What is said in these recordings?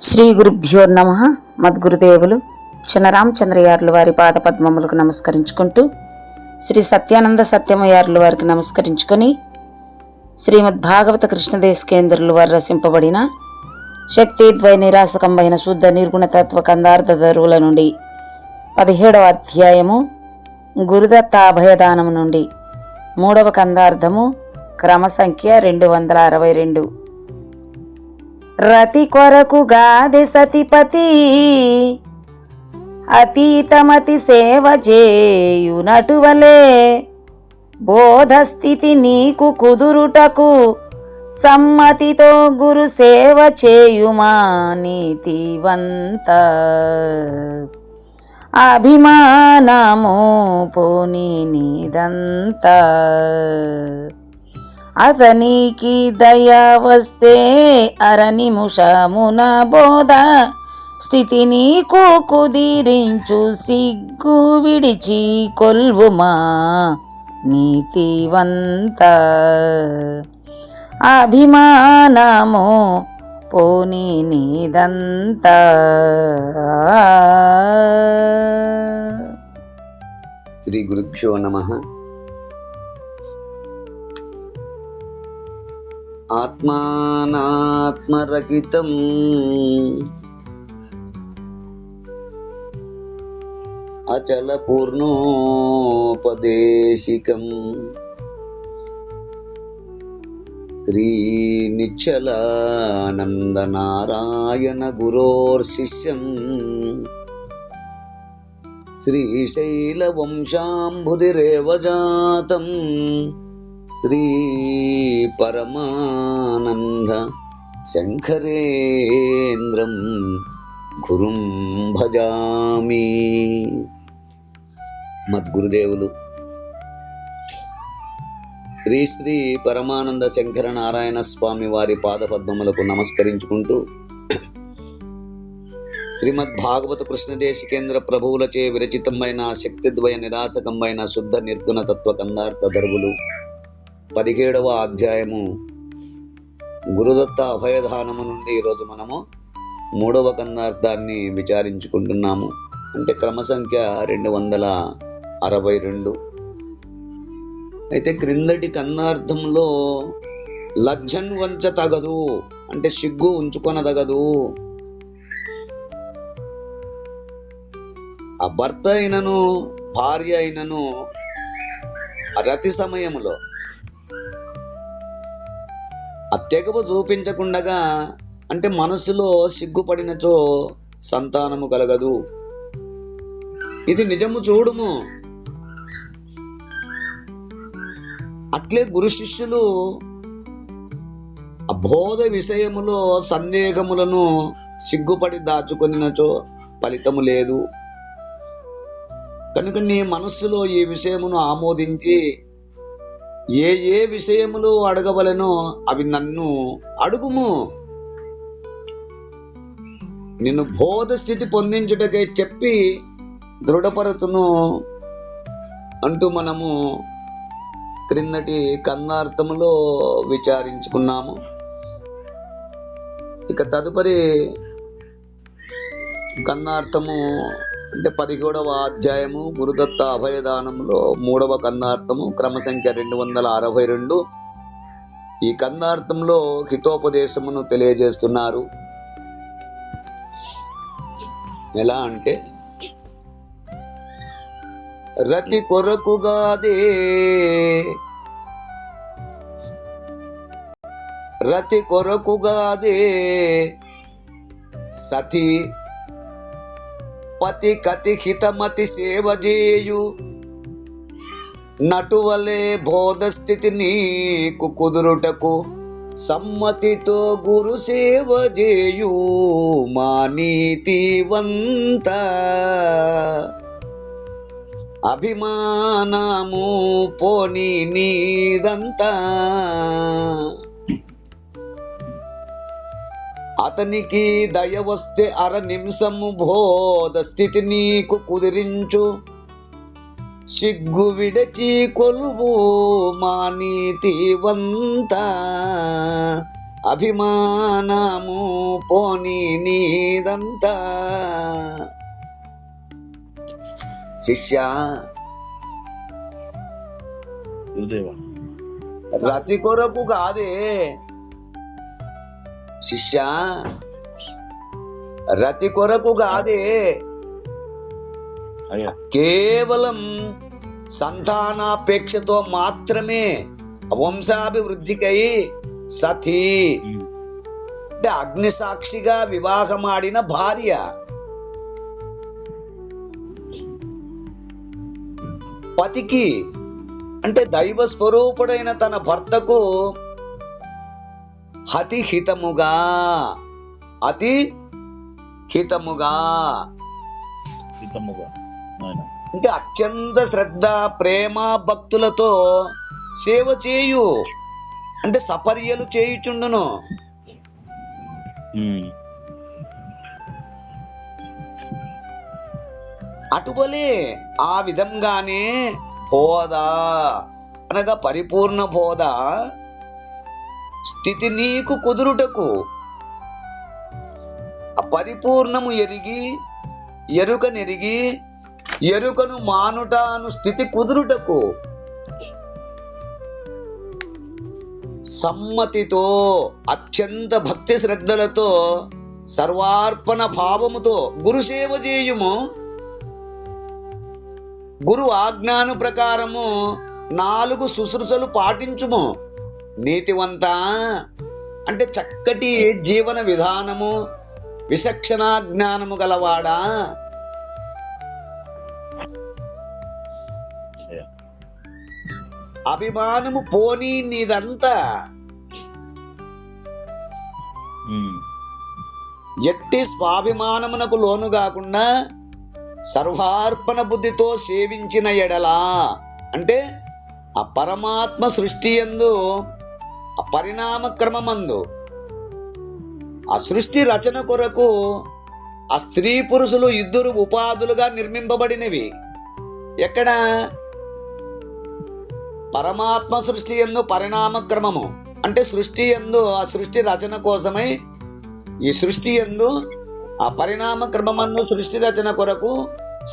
శ్రీ గురుభ్యో నమః. మద్గురుదేవులు చినరామచంద్రయార్లు వారి పాదపద్మములకు నమస్కరించుకుంటూ, శ్రీ సత్యానంద సత్యమయార్లు వారికి నమస్కరించుకొని, శ్రీమద్భాగవత కృష్ణదేశకేంద్రులు వారు రచింపబడిన శక్తిద్వయ నిరాసకంబైన శుద్ధ నిర్గుణతత్వ కందార్థ దరువుల నుండి 17వ అధ్యాయము గురుదత్త అభయదానము నుండి 3వ కందార్థము క్రమ సంఖ్య 262. రతి కొరకు గాదె సతిపతి అతీతమతి సేవ చేయునటువలే బోధస్థితి నీకు కుదురుటకు సమ్మతితో గురు సేవ చేయుమా నీతివంత అభిమానము పోని నీదంతా అతనికి దయ వస్తే అరనిముషమున బోధ స్థితి నీకు కుదిరించు సిగ్గు విడిచి కొల్వుమా నీతివంత అభిమానము పోని నీదంతా. శ్రీ గురుభ్యో నమః. ఆత్మానాత్మరహితం అచల పూర్ణోపదేశికం శ్రీ నిశ్చలానంద నారాయణ గురోర్శిష్యం శ్రీశైల వంశాంబుధిరేవ జాతం శ్రీ పరమానంద శంకరేంద్రం గురుం భజామి. మద్గురుదేవులు శ్రీ శ్రీ పరమానంద శంకర నారాయణ స్వామి వారి పాదపద్మములకు నమస్కరించుకుంటూ, శ్రీమద్ భాగవత కృష్ణదేశికేంద్ర ప్రభువులచే విరచితమైన శక్తిద్వయ నిరాసకంబైన శుద్ధ నిర్గుణ తత్వ కందార్థ దరువులు 17వ అధ్యాయము గురుదత్త అభయదానము నుండి ఈరోజు మనము 3వ కందార్థాన్ని విచారించుకుంటున్నాము. అంటే క్రమ సంఖ్య 262. అయితే క్రిందటి కందార్థంలో లజ్జన్ వంచ తగదు అంటే సిగ్గు ఉంచుకొనదగదు. ఆ భర్త అయినను భార్య అయినను రతి సమయములో ఆ తెగవు చూపించకుండగా, అంటే మనసులో సిగ్గుపడినచో సంతానము కలగదు. ఇది నిజము చూడుము. అట్లే గురు శిష్యులు అబోధ విషయములో సందేహములను సిగ్గుపడి దాచుకొనినచో ఫలితము లేదు. కనుక నీ మనస్సులో ఈ విషయమును ఆమోదించి ఏ ఏ విషయములు అడగవలెనో అవి నన్ను అడుగుము. నిన్ను బోధ స్థితి పొందించుటకై చెప్పి దృఢపరతును అంటూ మనము క్రిందటి కందార్థములో విచారించుకున్నాము. ఇక తదుపరి కందార్థము అంటే 17వ అధ్యాయము గురుదత్త అభయదానంలో 3వ కందార్థము క్రమ సంఖ్య 262. ఈ కందార్థంలో హితోపదేశమును తెలియజేస్తున్నారు. ఎలా అంటే, రతి కొరకుగాదే సతి పతి కతి హితమతి సేవ చేయు నటువలే బోధ స్థితి నీకు కుదురుటకు సమ్మతితో గురు సేవ చేయు మా నీతివంత అభిమానము పోని నీదంతా అతనికి దయ వస్తే అర నిమిషము బోధ స్థితి నీకు కుదిరించు సిగ్గు విడచి కొలువు మా నీతివంత అభిమానము పోనీ నీదంతా. శిష్య, రతి కొరకు కాదే శిష్య, రతి కొరకు కాదే, కేవలం సంతానాపేక్షతో మాత్రమే వంశాభివృద్ధికై సతీ అంటే అగ్ని సాక్షిగా వివాహమాడిన భార్య. పతికి అంటే దైవ స్వరూపుడైన తన భర్తకు అతి హితముగా అంటే అత్యంత శ్రద్ధ ప్రేమ భక్తులతో సేవ చేయు అంటే సపర్యలు చేయుచుండును. అటువలే ఆ విధంగానే బోధ అనగా పరిపూర్ణ బోధ స్థితి నీకు కుదురుటకు, పరిపూర్ణము ఎరిగి ఎరుకనెరిగి ఎరుకను మానుట అను స్థితి కుదురుటకు సమ్మతితో అత్యంత భక్తి శ్రద్ధలతో సర్వార్పణ భావముతో గురుసేవ చేయుము. గురు ఆజ్ఞాను ప్రకారము 4 శుశ్రూషలు పాటించుము. నీతివంత అంటే చక్కటి జీవన విధానము విచక్షణ జ్ఞానము గలవాడా. అభిమానము పోనీ నీదంతా. ఎట్టి స్వాభిమానమునకు లోను కాకుండా సర్వార్పణ బుద్ధితో సేవించిన ఎడలా అంటే ఆ పరమాత్మ సృష్టి యందు ఆ పరిణామ క్రమమందు ఆ సృష్టి రచన కొరకు ఆ స్త్రీ పురుషులు 2 ఉపాధులుగా నిర్మింపబడినవి. ఎక్కడ? పరమాత్మ సృష్టి యందు పరిణామ క్రమము అంటే సృష్టి యందు ఆ సృష్టి రచన కోసమై ఈ సృష్టి యందు ఆ పరిణామ క్రమమందు సృష్టి రచన కొరకు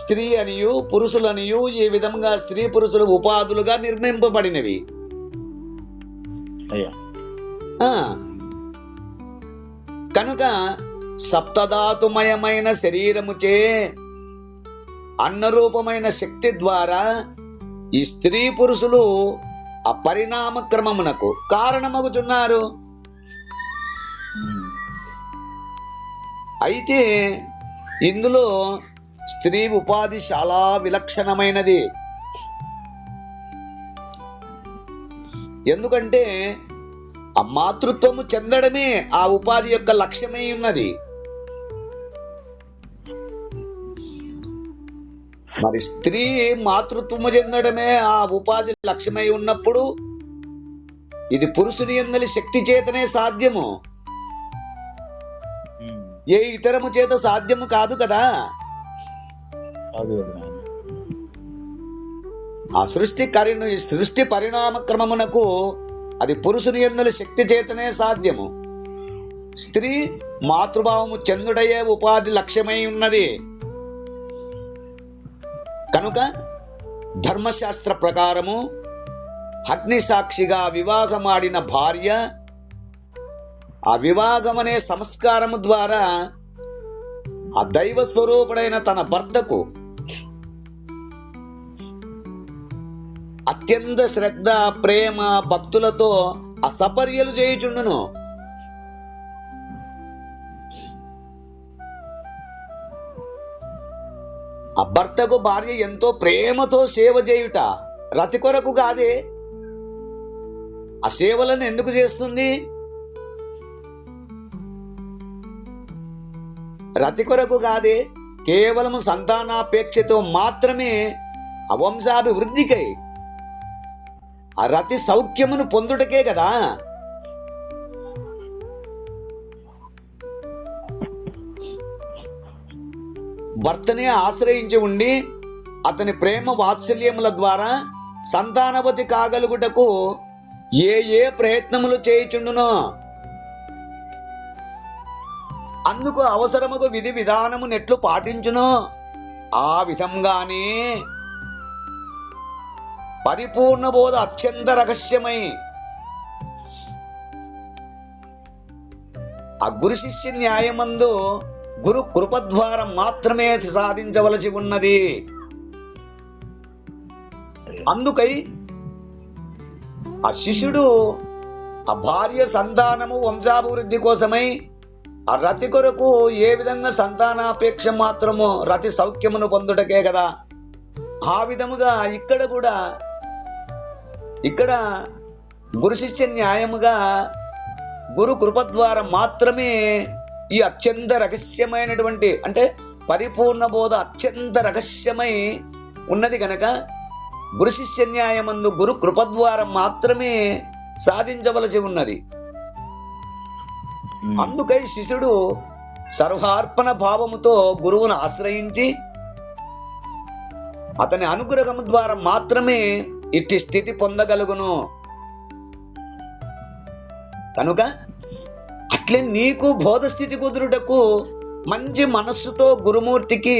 స్త్రీ అనియు పురుషులనియు ఈ విధంగా స్త్రీ పురుషులు ఉపాధులుగా నిర్మింపబడినవి. కనుక సప్తధాతుమయమైన శరీరముచే అన్నరూపమైన శక్తి ద్వారా ఈ స్త్రీ పురుషులు ఆ పరిణామ క్రమమునకు కారణమగుచున్నారు. అయితే ఇందులో స్త్రీ ఉపాధి చాలా విలక్షణమైనది. ఎందుకంటే ఆ మాతృత్వము చెందడమే ఆ ఉపాధి యొక్క లక్ష్యమై ఉన్నది. మరి స్త్రీ మాతృత్వము చెందడమే ఆ ఉపాధి లక్ష్యమై ఉన్నప్పుడు ఇది పురుషుని యందలి శక్తి చేతనే సాధ్యము, ఏ ఇతరము చేత సాధ్యము కాదు కదా. ఆ సృష్టి పరిణామ క్రమమునకు అది పురుషుని యందలి శక్తి చేతనే సాధ్యము. స్త్రీ మాతృభావము చంద్రుడయ్యే ఉపాధి లక్ష్యమై ఉన్నది. కనుక ధర్మశాస్త్ర ప్రకారము అగ్ని సాక్షిగా వివాహమాడిన భార్య ఆ వివాహమనే సంస్కారము ద్వారా ఆ దైవ స్వరూపుడైన తన భర్తకు అత్యంత శ్రద్ధ ప్రేమ భక్తులతో ఆ సపర్యలు చేయుచుండును. ఆ భర్తకు భార్య ఎంతో ప్రేమతో సేవ చేయుట రతి కొరకు కాదే. ఆ సేవలను ఎందుకు చేస్తుంది? రతి కొరకు కాదే, కేవలము సంతానాపేక్షతో మాత్రమే ఆ వంశాభివృద్ధికై ఆ రతి సౌఖ్యమును పొందుటకే కదా. భర్తనే ఆశ్రయించి ఉండి అతని ప్రేమ వాత్సల్యముల ద్వారా సంతానవతి కాగలుగుటకు ఏ ప్రయత్నములు చేయుచుండునో అందుకు అవసరముకు విధి విధానము నెట్లు పాటించును. ఆ విధంగానే పరిపూర్ణ బోధ అత్యంత రహస్యమై ఆ గురు శిష్య న్యాయమందు గురు కృప ద్వారా మాత్రమే సాధించవలసి ఉన్నది. అందుకై ఆ శిష్యుడు ఆ భార్య సంతానము వంశాభివృద్ధి కోసమై ఆ రతి కొరకు ఏ విధంగా సంతానాపేక్ష మాత్రము రతి సౌఖ్యమును పొందుటకే కదా. ఆ విధముగా ఇక్కడ కూడా గురు శిష్య న్యాయముగా గురు కృప ద్వారా మాత్రమే ఈ అత్యంత రహస్యమైనటువంటి అంటే పరిపూర్ణ బోధ అత్యంత రహస్యమై ఉన్నది గనక గురు శిష్య న్యాయమందు గురు కృప ద్వారా మాత్రమే సాధించవలసి ఉన్నది. అందుకై శిష్యుడు సర్వార్పణ భావముతో గురువును ఆశ్రయించి అతని అనుగ్రహము ద్వారా మాత్రమే ఇట్టి స్థితి పొందగలుగును. కనుక అట్లే నీకు బోధ స్థితి కుదురుటకు మంచి మనస్సుతో గురుమూర్తికి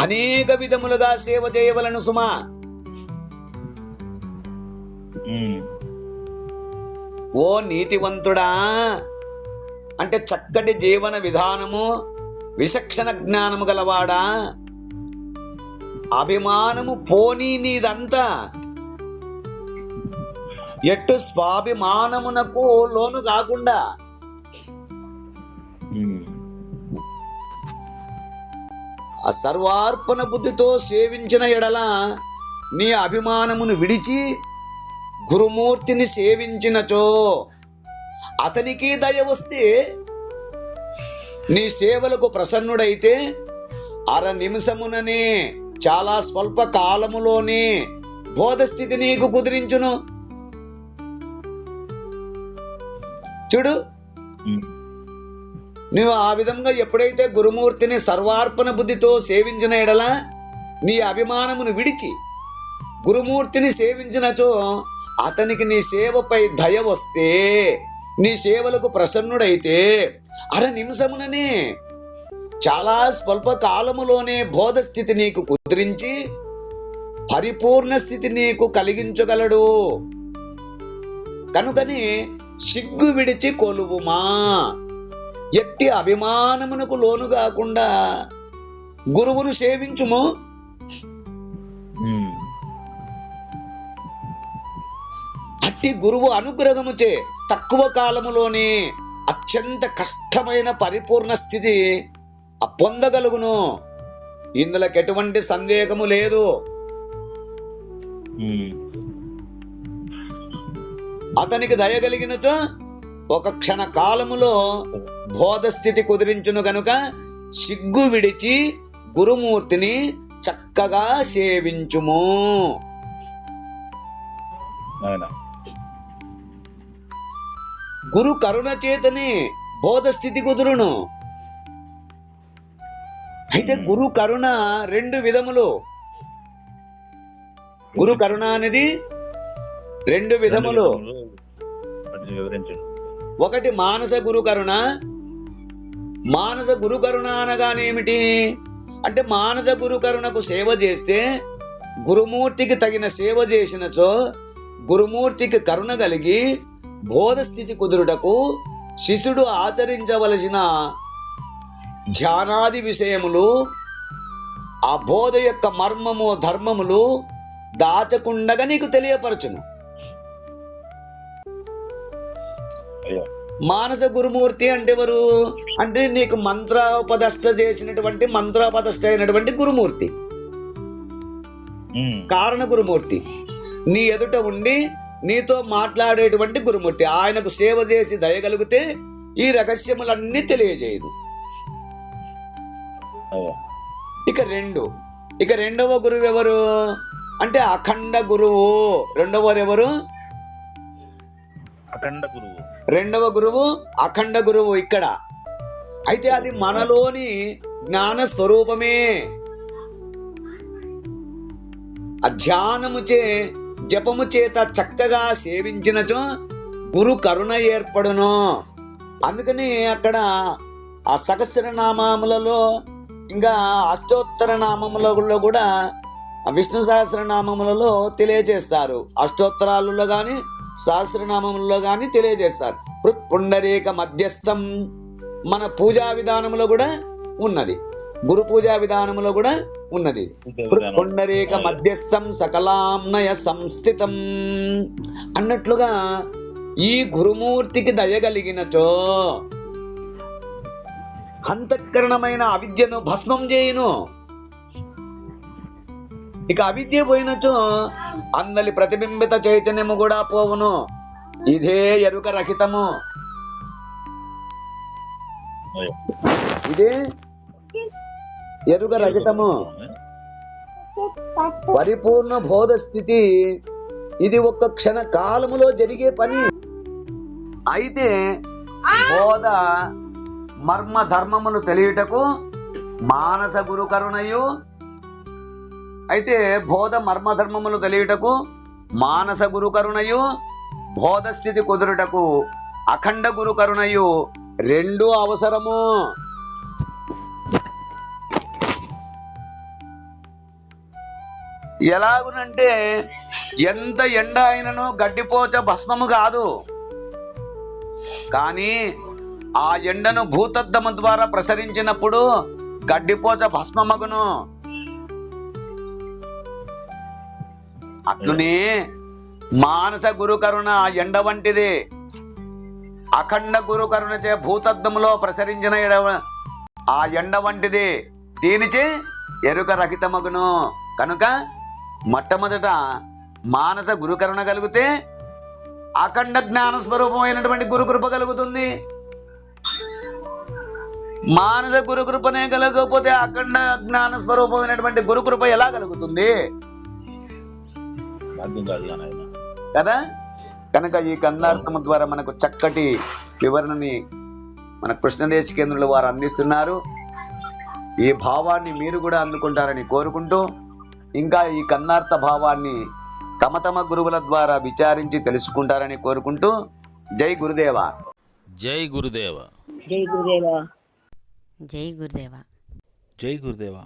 అనేక విధములుగా సేవ చేయవలను సుమా. ఓ నీతివంతుడా, అంటే చక్కటి జీవన విధానము విచక్షణ జ్ఞానము గలవాడా, అభిమానము పోనీ నీదంతా ఎట్టు స్వాభిమానమునకు లోను కాకుండా ఆ సర్వార్పణ బుద్ధితో సేవించిన ఎడల నీ అభిమానమును విడిచి గురుమూర్తిని సేవించినచో అతనికి దయ వస్తే నీ సేవలకు ప్రసన్నుడైతే అర నిమిషముననే చాలా స్వల్ప కాలములోనే బోధస్థితి నీకు కుదిరించును. చూడు, నువ్వు ఆ విధంగా ఎప్పుడైతే గురుమూర్తిని సర్వార్పణ బుద్ధితో సేవించిన ఎడల నీ అభిమానమును విడిచి గురుమూర్తిని సేవించినచో అతనికి నీ సేవపై దయ వస్తే నీ సేవలకు ప్రసన్నుడైతే అర నిమిషముననే చాలా స్వల్ప కాలములోనే బోధ స్థితి నీకు కుదిరించి పరిపూర్ణ స్థితి నీకు కలిగించగలడు. కనుకని సిగ్గు విడిచి కొలువుమా, ఎట్టి అభిమానమునకు లోను కాకుండా గురువును సేవించుము. అట్టి గురువు అనుగ్రహముచే తక్కువ కాలములోనే అత్యంత కష్టమైన పరిపూర్ణ స్థితి పొందగలుగును. ఇందులోకి ఎటువంటి సందేహము లేదు. అతనికి దయగలిగినతో ఒక క్షణ కాలములో బోధ స్థితి కుదిరించును గనుక సిగ్గు విడిచి గురుమూర్తిని చక్కగా సేవించుము. గురు కరుణ చేతని బోధ స్థితి కుదురును. అయితే గురు కరుణ రెండు విధములు. గురు కరుణ అనేది రెండు విధములు. ఒకటి మానస గురు కరుణ. మానస గురు కరుణ అనగానేమిటి అంటే మానస గురు కరుణకు సేవ చేస్తే గురుమూర్తికి తగిన సేవ చేసినచో గురుమూర్తికి కరుణ కలిగి బోధ స్థితి కుదురుటకు శిష్యుడు ఆచరించవలసిన ధ్యానాది విషయములు ఆ బోధ యొక్క మర్మము ధర్మములు దాచకుండగా నీకు తెలియపరచును. మానస గురుమూర్తి అంటే ఎవరు అంటే నీకు మంత్రోపదష్ట చేసినటువంటి మంత్రోపదష్ట అయినటువంటి గురుమూర్తి, కారణ గురుమూర్తి, నీ ఎదుట ఉండి నీతో మాట్లాడేటువంటి గురుమూర్తి. ఆయనకు సేవ చేసి దయగలిగితే ఈ రహస్యములన్నీ తెలియజేయను. ఇక రెండవ గురువు ఎవరు అంటే అఖండ గురువు. రెండవ గురువు అఖండ గురువు ఇక్కడ. అయితే అది మనలోని జ్ఞాన స్వరూపమే. ధ్యానముచే జపము చేత చక్కగా సేవించినచో గురు కరుణ ఏర్పడును. అందుకని అక్కడ ఆ సహస్రనామములలో ఇంకా అష్టోత్తర నామములలో కూడా ఆ విష్ణు సహస్రనామములలో తెలియజేస్తారు. అష్టోత్తరాలలో కానీ సహస్రనామములలో కానీ తెలియజేస్తారు. పుండరీక మధ్యస్థం మన పూజా విధానములో కూడా ఉన్నది, గురు పూజా విధానములో కూడా ఉన్నది. పుండరీక మధ్యస్థం సకలాంనయ సంస్థితం అన్నట్లుగా ఈ గురుమూర్తికి దయగలిగినచో అంతఃకరణమైన అవిద్యను భస్మం చేయును. ఇక అవిద్య పోయినచో అందలి ప్రతిబింబిత చైతన్యము కూడా పోవును. ఇదే ఎరుక రహితము, ఇదే ఎరుక రహితము, పరిపూర్ణ బోధ స్థితి. ఇది ఒక్క క్షణ కాలములో జరిగే పని. అయితే బోధ మర్మ ధర్మములు తెలియుటకు మానస గురు కరుణయు, అయితే బోధ మర్మ ధర్మములు తెలియుటకు మానస గురు కరుణయు, బోధ స్థితి కుదురుటకు అఖండ గురు కరుణయు రెండు అవసరము. ఎలాగునంటే ఎంత ఎండ అయినను గడ్డిపోచ భస్మము కాదు, కానీ ఆ ఎండను భూతద్దము ద్వారా ప్రసరించినప్పుడు గడ్డిపోచ భస్మమగును. అట్లునే మానస గురు కరుణ ఎండ వంటిది, అఖండ గురు కరుణచే భూతద్దములో ప్రసరించిన ఆ ఎండ వంటిది, దీనిచే ఎరుక రహితమగును. కనుక మొట్టమొదట మానస గురు కరుణ కలిగితే అఖండ జ్ఞాన స్వరూపమైనటువంటి గురుకృప కలుగుతుంది. మానస గురుకృపనే కలగకపోతే అఖండ జ్ఞాన స్వరూపమైనటువంటి గురుకృప ఎలా కలుగుతుంది కదా? కనుక ఈ కందార్థము ద్వారా మనకు చక్కటి వివరణని మన కృష్ణదేశికేంద్రుల వారు అందిస్తున్నారు. ఈ భావాన్ని మీరు కూడా అందుకుంటారని కోరుకుంటూ, ఇంకా ఈ కందార్థ భావాన్ని తమ తమ గురువుల ద్వారా విచారించి తెలుసుకుంటారని కోరుకుంటూ, జై గురుదేవ. జై గురుదేవ. జై గురుదేవ. జై గురుదేవ. జై గురుదేవ.